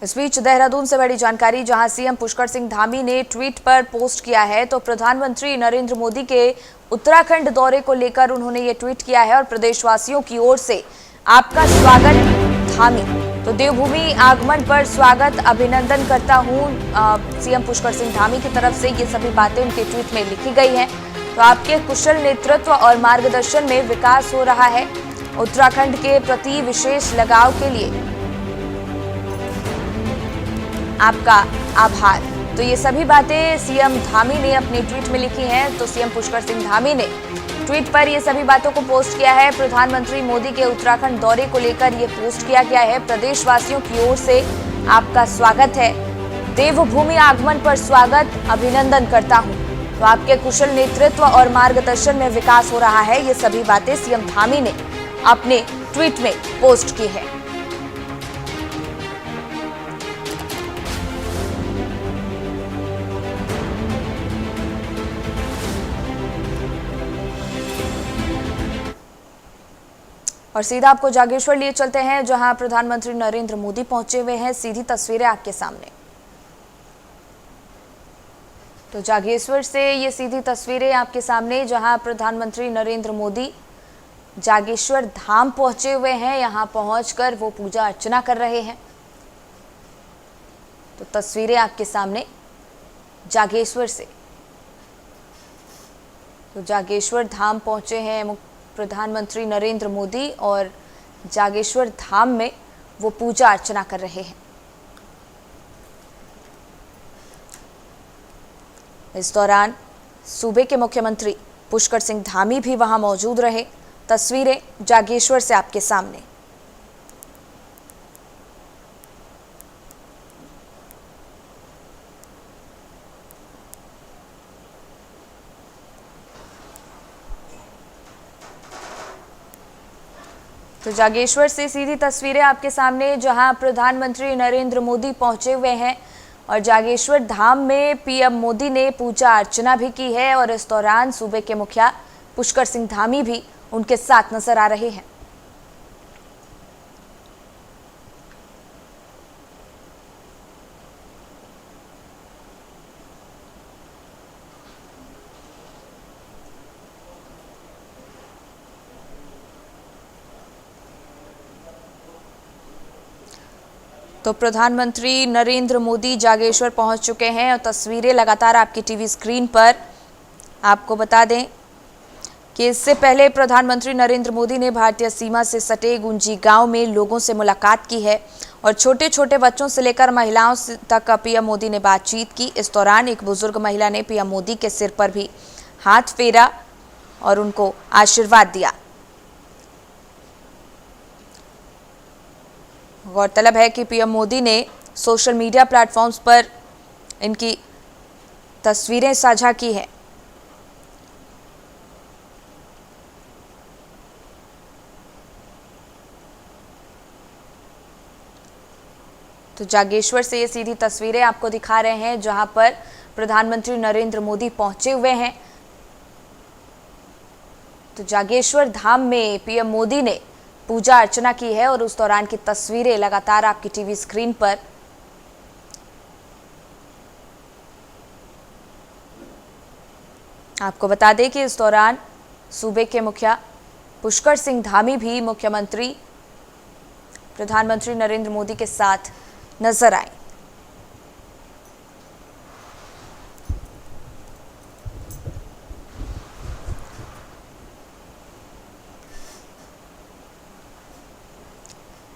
इस बीच देहरादून से बड़ी जानकारी, जहां सीएम पुष्कर सिंह धामी ने ट्वीट पर पोस्ट किया है तो प्रधानमंत्री नरेंद्र मोदी के उत्तराखंड दौरे को लेकर उन्होंने ये ट्वीट किया है और प्रदेशवासियों की ओर से आपका स्वागत धामी। तो देवभूमि आगमन पर स्वागत, अभिनंदन करता हूं सीएम पुष्कर सिंह धामी की तरफ से, ये सभी बातें उनके ट्वीट में लिखी गई हैं। तो आपके कुशल नेतृत्व और मार्गदर्शन में विकास हो रहा है। उत्तराखंड के प्रति विशेष लगाव के लिए आपका आभार। तो ये सभी बातें सीएम धामी ने अपने ट्वीट में लिखी हैं। तो सीएम पुष्कर सिंह धामी ने ट्वीट पर ये सभी बातों को पोस्ट किया है। प्रधानमंत्री मोदी के उत्तराखंड दौरे को लेकर ये पोस्ट किया गया है। प्रदेशवासियों की ओर से आपका स्वागत है। देवभूमि आगमन पर स्वागत, अभिनंदन करता हूं। तो आपके कुशल नेतृत्व और मार्गदर्शन में विकास हो रहा है। ये सभी बातें सीएम धामी ने अपने ट्वीट में पोस्ट की है। और सीधा आपको जागेश्वर लिए चलते हैं, जहां प्रधानमंत्री नरेंद्र मोदी पहुंचे हुए हैं। सीधी तस्वीरें आपके सामने। तो जागेश्वर से ये सीधी तस्वीरें आपके सामने, जहां प्रधानमंत्री नरेंद्र मोदी जागेश्वर धाम पहुंचे हुए हैं। यहां पहुंचकर वो पूजा अर्चना कर रहे हैं। तो तस्वीरें आपके सामने जागेश्वर से। तो जागेश्वर धाम पहुंचे हैं प्रधानमंत्री नरेंद्र मोदी और जागेश्वर धाम में वो पूजा अर्चना कर रहे हैं। इस दौरान सूबे के मुख्यमंत्री पुष्कर सिंह धामी भी वहां मौजूद रहे। तस्वीरें जागेश्वर से आपके सामने। तो जागेश्वर से सीधी तस्वीरें आपके सामने, जहां प्रधानमंत्री नरेंद्र मोदी पहुंचे हुए हैं और जागेश्वर धाम में पीएम मोदी ने पूजा अर्चना भी की है। और इस दौरान सूबे के मुखिया पुष्कर सिंह धामी भी उनके साथ नजर आ रहे हैं। तो प्रधानमंत्री नरेंद्र मोदी जागेश्वर पहुंच चुके हैं और तस्वीरें लगातार आपकी टीवी स्क्रीन पर। आपको बता दें कि इससे पहले प्रधानमंत्री नरेंद्र मोदी ने भारतीय सीमा से सटे गुंजी गांव में लोगों से मुलाकात की है और छोटे छोटे बच्चों से लेकर महिलाओं तक पीएम मोदी ने बातचीत की। इस दौरान एक बुजुर्ग महिला ने पीएम मोदी के सिर पर भी हाथ फेरा और उनको आशीर्वाद दिया। गौरतलब है कि पीएम मोदी ने सोशल मीडिया प्लेटफॉर्म्स पर इनकी तस्वीरें साझा की हैं। तो जागेश्वर से ये सीधी तस्वीरें आपको दिखा रहे हैं, जहां पर प्रधानमंत्री नरेंद्र मोदी पहुंचे हुए हैं। तो जागेश्वर धाम में पीएम मोदी ने पूजा अर्चना की है और उस दौरान की तस्वीरें लगातार आपकी टीवी स्क्रीन पर। आपको बता दें कि इस दौरान सूबे के मुखिया पुष्कर सिंह धामी भी मुख्यमंत्री प्रधानमंत्री नरेंद्र मोदी के साथ नजर आए।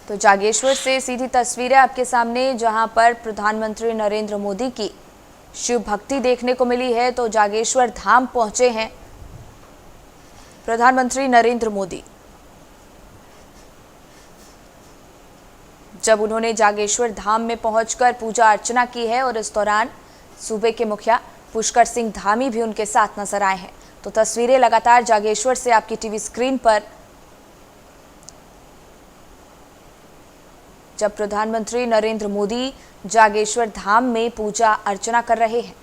तो जागेश्वर से सीधी तस्वीरें आपके सामने, जहां पर प्रधानमंत्री नरेंद्र मोदी की शिव भक्ति देखने को मिली है। तो जागेश्वर धाम पहुंचे हैं प्रधानमंत्री नरेंद्र मोदी। जब उन्होंने जागेश्वर धाम में पहुंचकर पूजा अर्चना की है और इस दौरान सूबे के मुखिया पुष्कर सिंह धामी भी उनके साथ नजर आए हैं। तो तस्वीरें लगातार जागेश्वर से आपकी टीवी स्क्रीन पर, जब प्रधानमंत्री नरेंद्र मोदी जागेश्वर धाम में पूजा अर्चना कर रहे हैं।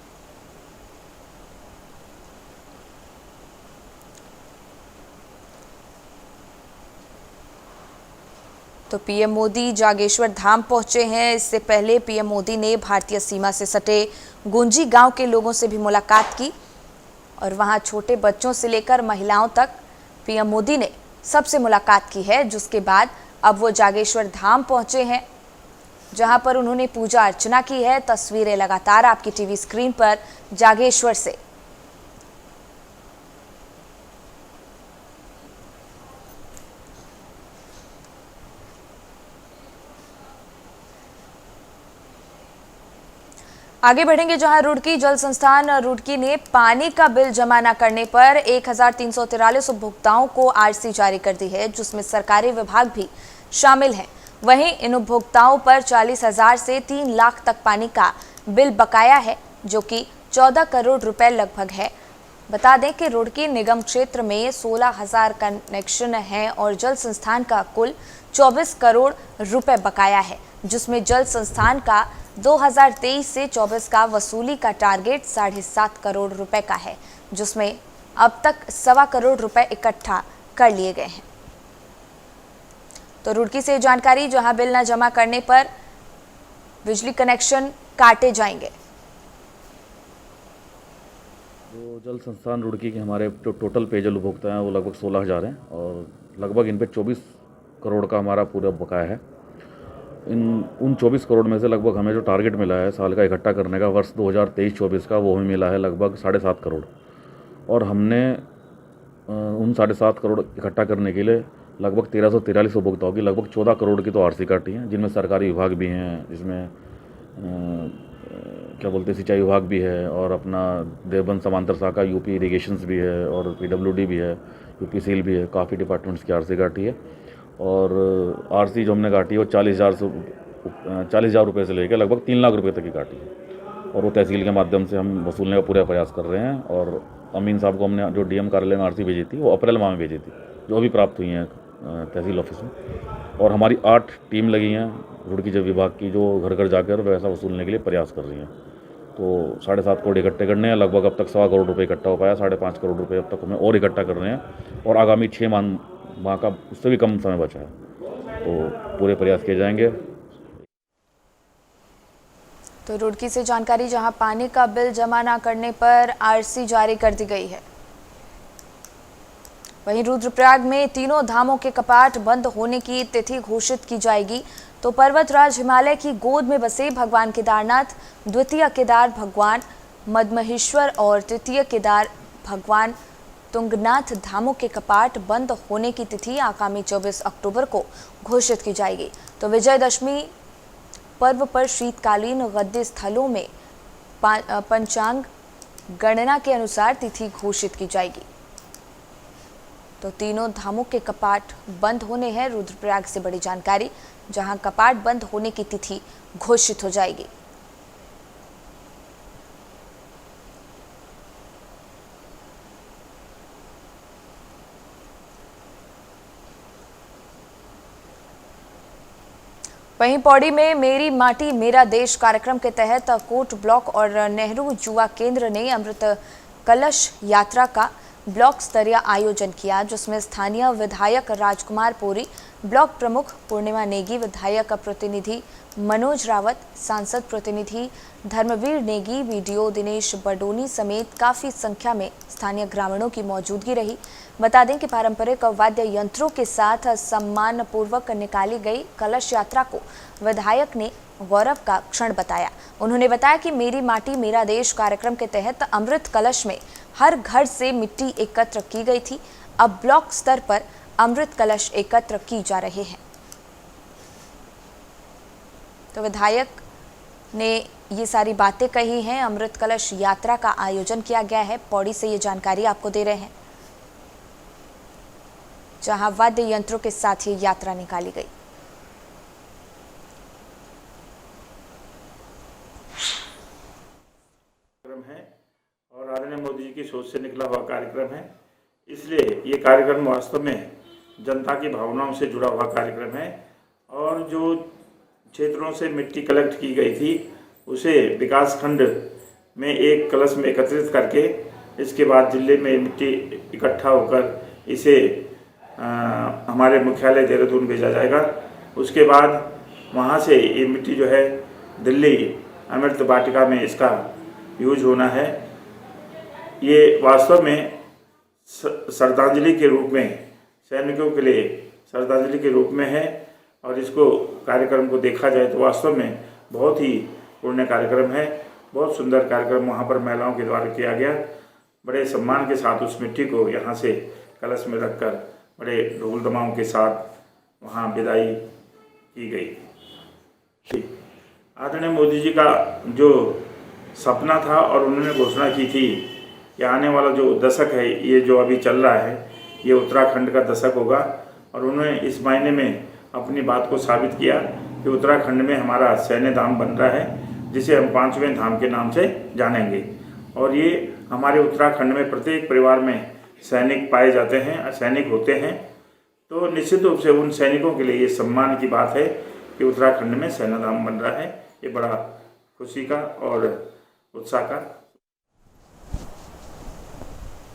तो पीएम मोदी जागेश्वर धाम पहुंचे हैं। इससे पहले पीएम मोदी ने भारतीय सीमा से सटे गुंजी गांव के लोगों से भी मुलाकात की और वहां छोटे बच्चों से लेकर महिलाओं तक पीएम मोदी ने सबसे मुलाकात की है, जिसके बाद अब वो जागेश्वर धाम पहुंचे हैं, जहां पर उन्होंने पूजा अर्चना की है। तस्वीरें लगातार आपकी टीवी स्क्रीन पर जागेश्वर से। आगे बढ़ेंगे, जहां रुड़की जल संस्थान रुड़की ने पानी का बिल जमा न करने पर 1343 उपभोक्ताओं को आरसी जारी कर दी है, जिसमें सरकारी विभाग भी शामिल हैं। वहीं इन उपभोक्ताओं पर 40,000 से 3 लाख तक पानी का बिल बकाया है, जो कि 14 करोड़ रुपए लगभग है। बता दें कि रुड़की निगम क्षेत्र में 16,000 कनेक्शन हैं और जल संस्थान का कुल 24 करोड़ रुपए बकाया है, जिसमें जल संस्थान का 2023 से 24 का वसूली का टारगेट 7.5 करोड़ रुपए का है, जिसमें अब तक 1.25 करोड़ रुपए इकट्ठा कर लिए गए हैं। तो रुड़की से जानकारी, जहां बिल न जमा करने पर बिजली कनेक्शन काटे जाएंगे। जो जल संस्थान रुड़की के हमारे जो टोटल पेयजल उपभोक्ता हैं वो लगभग 16,000 हैं और लगभग इन पे 24 करोड़ का हमारा पूरा बकाया है। उन 24 करोड़ में से लगभग हमें जो टारगेट मिला है साल का इकट्ठा करने का वर्ष 2023-24 का, वो हमें मिला है लगभग 7.5 करोड़। और हमने उन 7.5 करोड़ इकट्ठा करने के लिए लगभग 1343 उपभोक्ताओं की लगभग 14 करोड़ की तो आरसी काटी हैं, जिनमें सरकारी विभाग भी हैं, जिसमें क्या बोलते हैं सिंचाई विभाग भी है और अपना देवबंद समांतर शाखा यूपी इरीगेशंस भी है और पीडब्ल्यूडी भी है, यूपी सील भी है। काफ़ी डिपार्टमेंट्स की आरसी काटी है और आरसी जो हमने काटी है वो 40,000 रुपये से लेकर लगभग 3 लाख रुपए तक की काटी है और वो तहसील के माध्यम से हम वसूलने का पूरा प्रयास कर रहे हैं। और अमीन साहब को हमने जो डीएम कार्यालय में आरसी भेजी थी वो अप्रैल माह में भेजी थी, जो अभी प्राप्त हुई हैं तहसील ऑफिस में। और हमारी 8 टीम लगी हैं रुड़की जल विभाग की, जो घर घर जाकर वैसा वसूलने के लिए प्रयास कर रही हैं। तो 7.5 करोड़ इकट्ठे करने हैं, लगभग अब तक 1.25 करोड़ रुपये इकट्ठा हो पाया, 5.5 करोड़ रुपये अब तक हमें और इकट्ठा कर रहे हैं और आगामी 6 माह का उससे भी कम समय बचा है, तो पूरे प्रयास किए जाएंगे। तो रुड़की से जानकारी, जहां पानी का बिल जमा न करने पर आरसी जारी कर दी गई है। वहीं रुद्रप्रयाग में तीनों धामों के कपाट बंद होने की तिथि घोषित की जाएगी। तो पर्वतराज हिमालय की गोद में बसे भगवान केदारनाथ, द्वितीय केदार भगवान मदमहेश्वर और तृतीय केदार भगवान तुंगनाथ धामों के कपाट बंद होने की तिथि आगामी 24 अक्टूबर को घोषित की जाएगी। तो विजयदशमी पर्व पर शीतकालीन गद्दी स्थलों में पंचांग गणना के अनुसार तिथि घोषित की जाएगी। तो तीनों धामों के कपाट बंद होने हैं। रुद्रप्रयाग से बड़ी जानकारी, जहां कपाट बंद होने की तिथि घोषित हो जाएगी। वहीं पौड़ी में मेरी माटी मेरा देश कार्यक्रम के तहत कोट ब्लॉक और नेहरू युवा केंद्र ने अमृत कलश यात्रा का ब्लॉक स्तरीय आयोजन किया, जिसमें स्थानीय विधायक राजकुमार पुरी, ब्लॉक प्रमुख पूर्णिमा नेगी, विधायक प्रतिनिधि मनोज रावत, सांसद प्रतिनिधि धर्मवीर नेगी, वीडियो दिनेश बडोनी समेत काफ़ी संख्या में स्थानीय ग्रामीणों की मौजूदगी रही। बता दें कि पारंपरिक वाद्य यंत्रों के साथ सम्मानपूर्वक निकाली गई कलश यात्रा को विधायक ने गौरव का क्षण बताया। उन्होंने बताया कि मेरी माटी मेरा देश कार्यक्रम के तहत अमृत कलश में हर घर से मिट्टी एकत्र की गई थी। अब ब्लॉक स्तर पर अमृत कलश एकत्र की जा रहे हैं। तो विधायक ने ये सारी बातें कही हैं। अमृत कलश यात्रा का आयोजन किया गया है। पौड़ी से ये जानकारी आपको दे रहे हैं, जहां वाद्य यंत्रों के साथ ये यात्रा निकाली गई। है और आदरणीय मोदी जी की सोच से निकला हुआ कार्यक्रम है, इसलिए ये कार्यक्रम वास्तव में जनता की भावनाओं से जुड़ा हुआ कार्यक्रम है। और जो क्षेत्रों से मिट्टी कलेक्ट की गई थी उसे विकास खंड में एक कलश में एकत्रित करके इसके बाद जिले में मिट्टी इकट्ठा होकर इसे हमारे मुख्यालय देहरादून भेजा जाएगा। उसके बाद वहाँ से ये मिट्टी जो है दिल्ली अमृत वाटिका में इसका यूज होना है। ये वास्तव में श्रद्धांजलि के रूप में, सैनिकों के लिए श्रद्धांजलि के रूप में है और इसको कार्यक्रम को देखा जाए तो वास्तव में बहुत ही पुण्य कार्यक्रम है। बहुत सुंदर कार्यक्रम वहाँ पर महिलाओं के द्वारा किया गया। बड़े सम्मान के साथ उस मिट्टी को यहाँ से कलश में रखकर बड़े ढोल दमाओं के साथ वहाँ विदाई की गई। आदरणीय मोदी जी का जो सपना था और उन्होंने घोषणा की थी कि आने वाला जो दशक है, ये जो अभी चल रहा है, ये उत्तराखंड का दशक होगा और उन्होंने इस महीने में अपनी बात को साबित किया कि उत्तराखंड में हमारा सैन्य धाम बन रहा है, जिसे हम 5वें धाम के नाम से जानेंगे। और ये हमारे उत्तराखंड में प्रत्येक परिवार में सैनिक पाए जाते हैं, सैनिक होते हैं। तो निश्चित रूप से उन सैनिकों के लिए ये सम्मान की बात है कि उत्तराखंड में सैन्य धाम बन रहा है। ये बड़ा खुशी का और उत्साह का।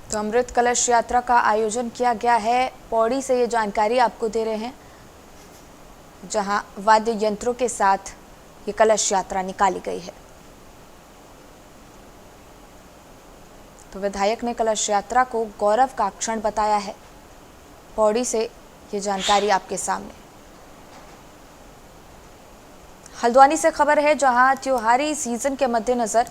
तो अमृत कलश यात्रा का आयोजन किया गया है। पौड़ी से ये जानकारी आपको दे रहे हैं, जहां वाद्य यंत्रों के साथ ये कलश यात्रा निकाली गई है। तो विधायक ने कलश यात्रा को गौरव का क्षण बताया है। पौड़ी से ये जानकारी आपके सामने। हल्द्वानी से खबर है, जहां त्योहारी सीजन के मद्देनजर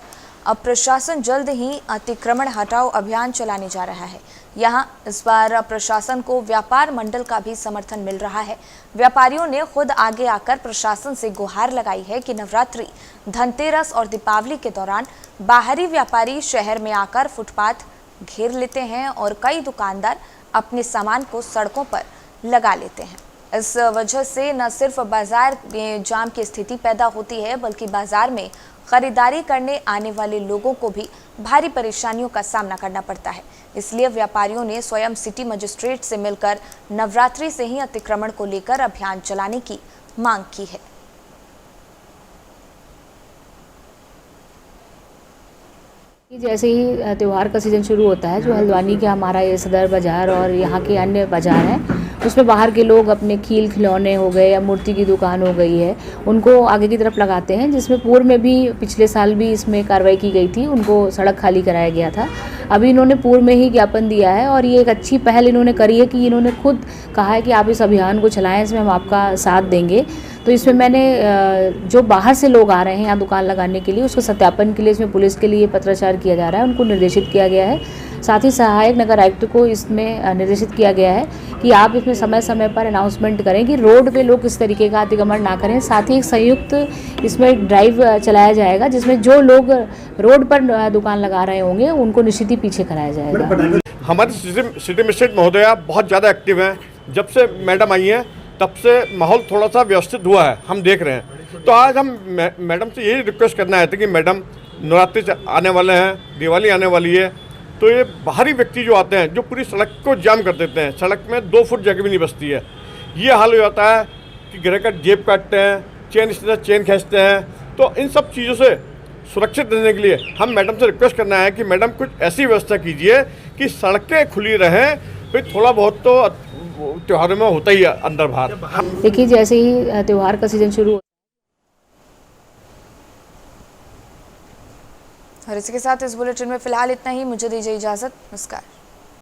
अब प्रशासन जल्द ही अतिक्रमण हटाओ अभियान चलाने जा रहा है। यहां इस बार प्रशासन को व्यापार मंडल का भी समर्थन मिल रहा है। व्यापारियों ने खुद आगे आकर प्रशासन से गुहार लगाई है कि नवरात्रि, धनतेरस और दीपावली के दौरान बाहरी व्यापारी शहर में आकर फुटपाथ घेर लेते हैं और कई दुकानदार अपने सामान को सड़कों पर लगा लेते हैं। इस वजह से न सिर्फ बाजार में जाम की स्थिति पैदा होती है, बल्कि बाजार में खरीदारी करने आने वाले लोगों को भी भारी परेशानियों का सामना करना पड़ता है। इसलिए व्यापारियों ने स्वयं सिटी मजिस्ट्रेट से मिलकर नवरात्रि से ही अतिक्रमण को लेकर अभियान चलाने की मांग की है। जैसे ही त्यौहार का सीज़न शुरू होता है, जो हल्द्वानी के हमारा ये सदर बाज़ार और यहाँ के अन्य बाज़ार हैं, उसमें बाहर के लोग अपने खिलौने हो गए या मूर्ति की दुकान हो गई है, उनको आगे की तरफ लगाते हैं। जिसमें पूर्व में भी पिछले साल भी इसमें कार्रवाई की गई थी, उनको सड़क खाली कराया गया था। अभी इन्होंने पूर्व में ही ज्ञापन दिया है और ये एक अच्छी पहल इन्होंने करी है कि इन्होंने खुद कहा है कि आप इस अभियान को चलाएँ, इसमें हम आपका साथ देंगे। तो इसमें मैंने जो बाहर से लोग आ रहे हैं यहाँ दुकान लगाने के लिए, उसको सत्यापन के लिए इसमें पुलिस के लिए पत्राचार किया जा रहा है, उनको निर्देशित किया गया है। साथ ही सहायक नगर आयुक्त को इसमें निर्देशित किया गया है कि आप इसमें समय समय पर अनाउंसमेंट करें कि रोड पे लोग इस तरीके का अतिक्रमण ना करें। साथ ही एक संयुक्त इसमें ड्राइव चलाया जाएगा, जिसमें जो लोग रोड पर दुकान लगा रहे होंगे उनको निश्चित ही पीछे कराया जाएगा। हमारे सिटी मजिस्ट्रेट महोदया बहुत ज़्यादा एक्टिव हैं। जब से मैडम आई हैं तब से माहौल थोड़ा सा व्यवस्थित हुआ है, हम देख रहे हैं। तो आज हम मैडम से यही रिक्वेस्ट करना है कि मैडम, नवरात्रि आने वाले हैं, दिवाली आने वाली है, तो ये बाहरी व्यक्ति जो आते हैं, जो पूरी सड़क को जाम कर देते हैं, सड़क में 2 फुट जगह भी नहीं बचती है। ये हाल हो जाता है कि ग्राहक का जेब काटते हैं, चेन खींचते हैं। तो इन सब चीज़ों से सुरक्षित रहने के लिए हम मैडम से रिक्वेस्ट करना है कि मैडम कुछ ऐसी व्यवस्था कीजिए कि सड़कें खुली रहें। फिर थोड़ा बहुत तो त्योहारों में होता ही है अंदर बाहर। देखिए, जैसे ही त्यौहार का सीज़न शुरू और इसी के साथ इस बुलेटिन में फिलहाल इतना ही। मुझे दीजिए इजाजत। नमस्कार।